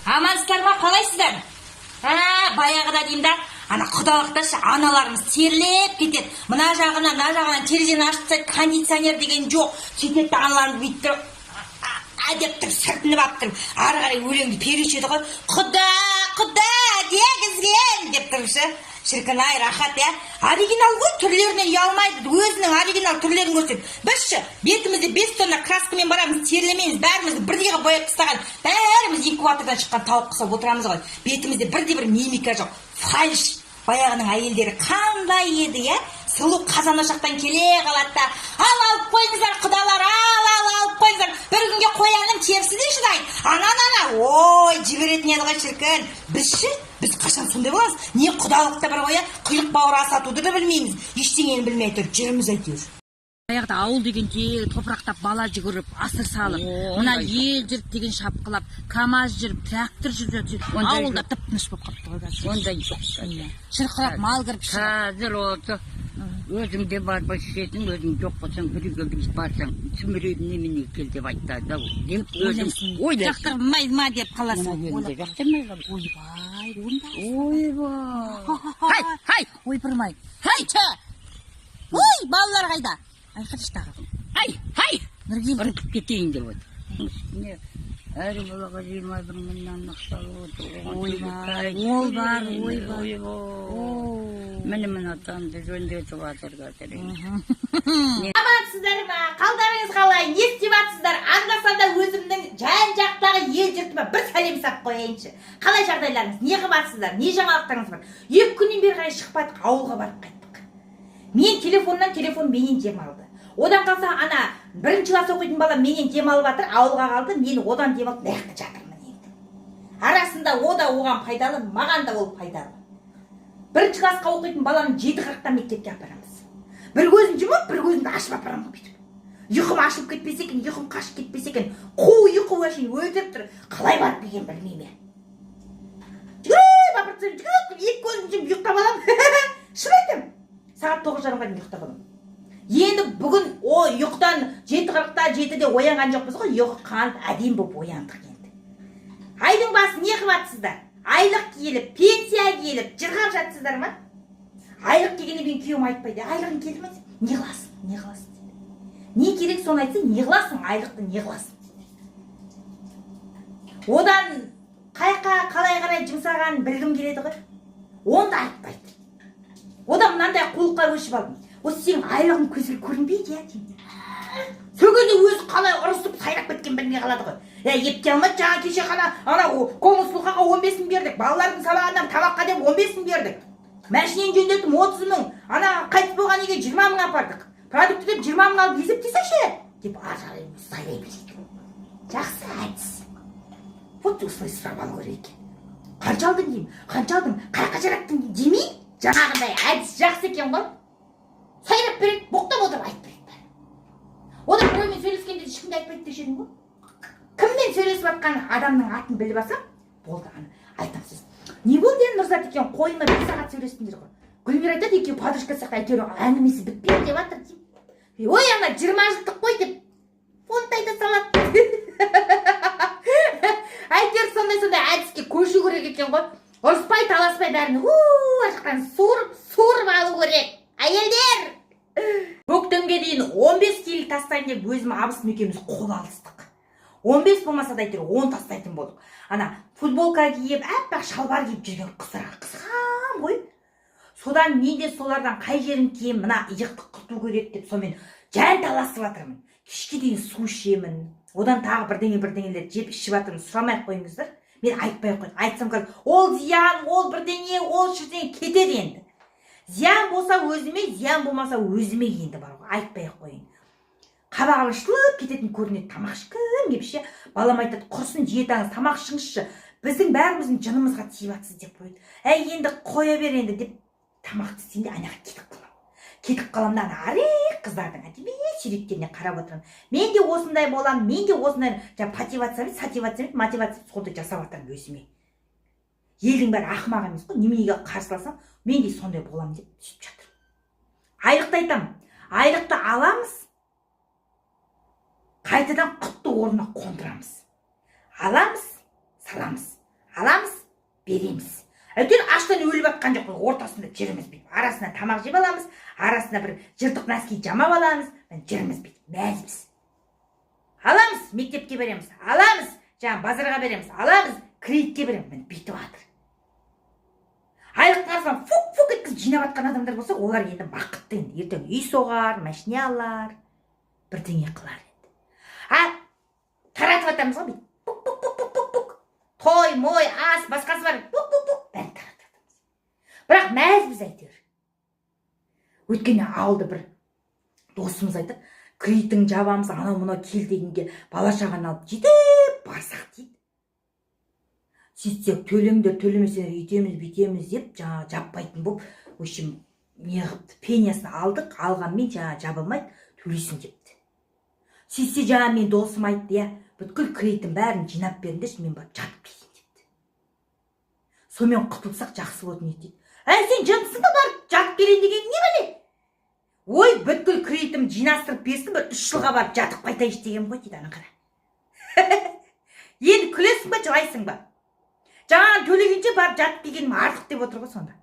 Амансыздар ма, қалайсыздар? Баяғыда деймін да, ана құдалықташы аналарымыз терлеп кетеді. Мына жағынан терезені ашып тастайды, кондиционер деген жоқ. Сөйтеді де аналарымыз бүйтіп тұрып, деп тұрып, сыртынып алып тұрып, ары қарай өлеңді перуші еді ғой. Құда, дегізген деп тұрыпшы. Шіркін ай, рахат, оригинал ғой, түрлерінен ұялмайды, өзінің оригинал түрлерін көрсетеді. Бізші бетімізде 5 тонна краскамен барамыз, терлемейміз, бәріміз бірдейге бояп тастаған, бәріміз инкубатордан шыққан тауық құсап отырамыз ғой. Бетімізде бірде-бір мимика жоқ, фальш. Баяғының әйелдері қандай еді, сұлу қазан ошақтан келе қалады да, алып қойыңыздар құдалар, алып қойыңыздар, бір күнге қояным терісі де шыдайды, ой, жіберетін еді ғой шіркін. Біз қашан сондай боламыз? Не құдалықта бір қоя, құйрық бауыр асатуды да білмейміз, ештеңені білмей тұр, жүрміз әйтеуір. Баяғыда ауыл деген жер топырақтап бала жүгіріп, асыр салып, мына ел жүріп деген шапқылап, КамАЗ жүріп, трактор жүріп, ауылда тып-тыныш болып қапты ғой. Ондай жоқ. Шырқырап мал кіріп шығып. Қазір осы өзіңде бар ішетін, өзің жоқ болсаң, бір үйге біз барсаң, сүмірейді немене кел деп айтады да. Ойлайсың, жақтырмайды ма деп қаласың. Жақтырмайды. Ойбай. Хай, ойпырмай. Хай, ой, балалар қайда? Айқырыштағы. Хай! Нұргел. Ұрып кетейін деп отыр. Әрі балаға 21 мыңнан нақсалы отыр. Ол бар. Мінімін атанды жөндетіп атыр қазір. Амансыздар ма? Қалдарыңыз қалай? Не істеп атсыздар? Анда-санда өзімнің жан-жақтағы ел жұртыма бір сәлем сап қояйыншы. Қалай жағдайларыңыз? Не қылып атсыздар? Не жаңалықтарыңыз бар? 2 күннен бері қарай шықпадық, ауылға барып қайттық. Мен телефон менен демалды. Одан қалса ана 1-ші класс оқитын бала менен демалып жатыр, ауылға қалды, мен одан демалып мықты жатырмын енді. Арасында о да оған пайдалы, маған да ол пайдалы. 1-ші классқа оқитын баланы 7:40-та мектепке апарамыз. Bir көзін жұмып, бір көзімді ашып апарамын бүйтіп. Ұйқым ашып кетпесе екен, ұйқым қашып кетпесе екен, қу ұйқы өшін өлтіріп тұр. Қалай барып келген білмеймін. Жүгіріп, 2 көзін жұмып ұйықтап аламын. Шын айтам. Сағат 9:30-ға дейін ұйықтап аламын. Енді бүгін ұйықтан 7:40-та 7-де оянған жоқпыз ғой, ұйыққан әдем болып ояндық енді. Айдың басы не қылып атсыздар? Айлық келіп, пенсия келіп, жырғап жатсыздар ма? Айлық келгенде мен күйеуім айтпайды. Айлығың келді ме? Не қыласың? Не керек соны айтса, не қыласың? Айлықты не қыласың? Одан қалай қарай жұмсаған білгім келеді ғой. Онда айтпайды. Одан мынандай қулыққа өшіп алдым. Осы сенің айлығың көзге көрінбейді, деймін. Сөгеді өзі қалай ұрысып сайрап кеткен білмей қалады ғой. Епте алмады, жаңа кеше қана коммун сұлқаға 15 мың бердік. Балалардың сабағынан табаққа деп 15 мың бердік. Мәшінен жөндеттім 30 мың. Қайтыс болған еге 20 мың апардық. Продукты деп 20 мың алып есептесеші деп ажарай сайрай береді. Жақсы әдіс. Вот осылай сұрап алу керек. Қанша алдың деймін, қанша алдың, қайқа жараттың демей, жаңағындай әдіс жақсы екен ғой. Сайрап береді, боқтап отырып айтып береді. Одан біреумен сөйлескенде ешкімде айтпайды деші едім ғой. Кіммен сөйлесіп жатқан адамның атын біліп алсам, болды, айтам сіз. Не болды енді Нұрзат екен, қойыма 1 сағат сөйлестіңдер ғой. Гүлмира айтады, екеуі подружка сияқты әйтеуір әңгімесі бітпейді деп жатыр деймін. Ой, ана 20 жылдық қой деп фонтайды салады. Әйтеуір сондай әдіске көшу керек екен ғой. Ұрыспай, таласпай бәрін ашықтан суырып алу керек. Әйелдер! Көктемге дейін 15 келі тастайын деп өзім абысын екеуміз қол алыстық. 15 болмаса да әйтеуір 10 тастайтын болдық. Ана футболка киіп, әппақ шалбар киіп жүрген қыздарға қызғам ғой. Содан мен де солардан қай жерін кием, мына иықты құрту керек деп сонымен жан таласып жатырмын. Кешке дейін су ішемін. Одан тағы бірдеңелер жеп ішіп жатырмын. Сұрамай қойыңыздар. Мен айтпай қойдым. Айтсам қазір, ол зиян, ол бірдеңе, ол шірдеңе кетеді енді. Зиян болса өзіме, зиян болмаса өзіме енді бар ғой. Айтпай қойын. Қабағым шылып кететін көрінеді, тамақ ішкім кепше. Балам айтады, құрсын диетаңыз, тамақ ішіңізші. Біздің бәріміздің жынымызға тиіп жатсыз деп қойды. Енді қоя бер енді деп тамақты істейінде анаға кетіп қаламын да арек қыздардың әдебиет суреттеріне қарап отырамын. Мен де осындай боламын, мен де осындай мотивация сондай жасап жатырмын өзіме. Елдің бәрі ақымақ емес қой, неменеге қарсыласам, мен де сондай боламын деп сөйтіп жатыр. Айлықты айтамын. Айлықты аламыз, қайтадан құтты орнына қондырамыз. Аламыз, саламыз. аламыз, береміз. Әйтеуір аштан өліп жатқан жоқ, ортасында жүрміз бүйтіп. Арасына тамақ жеп аламыз, арасына бір жыртық носки жамап аламыз, жүрміз бүйтіп. Мәзбіз. Аламыз, мектепке береміз, аламыз, базарға береміз, аламыз, кредитке береміз. Бүйтіп жатыр. Айлықтың арасынан фук еткізіп жинап жатқан адамдар болса, олар енді бақытты енді. Ертең үй соғар, машина алар, бірдеңе қылар енді. Таратып жатамыз ғой бүйтіп. Той, мой, ас, басқасы бар. Бәрін таратып жатамыз. Бірақ мәзбіз әйтеуір. Өткенде ауылда бір досымыз айтады, кредитің жабамыз, анау мынау кел дегенге бала шағаны алып жетіп барсақ дейді. Сөйтсек төлеңдер, төлемесеңдер үйтеміз, бүйтеміз деп жаппайтын болып, в общем, не қыпты, пениясын алдық, алғанмен жабылмайды, төлейсің депті. Сөйтсе мен досым айтты, бүткіл кредитін бәрін жинап беріңдерші, мен барып жатып келейін депті. Сонымен құтылсақ жақсы болатын еді дейді. Сен жынсың ба барып жатып келейін деген не біле? Ой, бүткіл кредитім жинастырып берсін, бір 3 жылға барып жатып қайтайыншы деген ғой дейді, ана қара. Енді күлесің ба, жылайсың ба? Төлегенше барып жатып келгенім артық деп отыр ғой сонда.